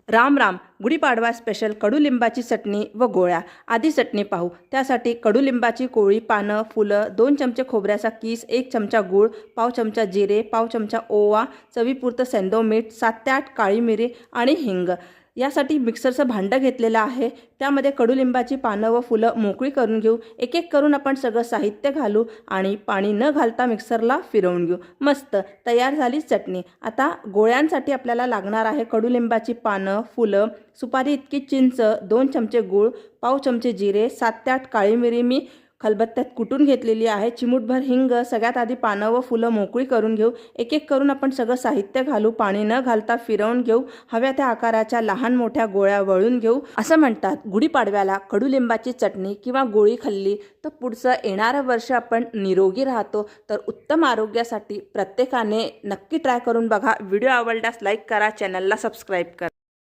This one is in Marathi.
राम राम. गुढीपाडवा स्पेशल कडुलिंबाची चटणी व गोळ्या. आधी चटणी पाहू. त्यासाठी कडुलिंबाची कोवळी पानं, फुलं, 2 चमचे खोबऱ्याचा कीस, 1 चमचा गूळ, पाव चमचा जिरे, पाव चमचा ओवा, चवीपुरतं सेंधव मीठ, 7 ते 8 काळी मिरी आणि हिंग. यासाठी मिक्सरचं भांडं घेतलेलं आहे. त्यामध्ये कडुलिंबाची पानं व फुलं मोकळी करून घेऊ. एक एक करून आपण सगळं साहित्य घालू आणि पाणी न घालता मिक्सरला फिरवून घेऊ. मस्त तयार झाली चटणी. आता गोळ्यांसाठी आपल्याला लागणार आहे कडुलिंबाची पानं, फुलं, सुपारी इतकी चिंच, 2 चमचे गूळ, पाव चमचे जिरे, 7 ते 8 काळी मिरी मी खलबत्त्यात कुटून घेतलेली आहे, चिमूटभर हिंग. सगळ्यात आधी पानं व फुलं मोकळी करून घेऊ. एक एक करून आपण सगळं साहित्य घालू. पाणी न घालता फिरवून घेऊ. हव्या त्या आकाराच्या लहान मोठ्या गोळ्या वळून घेऊ. असं म्हणतात गुढीपाडव्याला कडुलिंबाची चटणी किंवा गोळी खाल्ली तर पुढचं येणारं वर्ष आपण निरोगी राहतो. तर उत्तम आरोग्यासाठी प्रत्येकाने नक्की ट्राय करून बघा. व्हिडिओ आवडल्यास लाईक करा, चॅनलला सबस्क्राईब करा.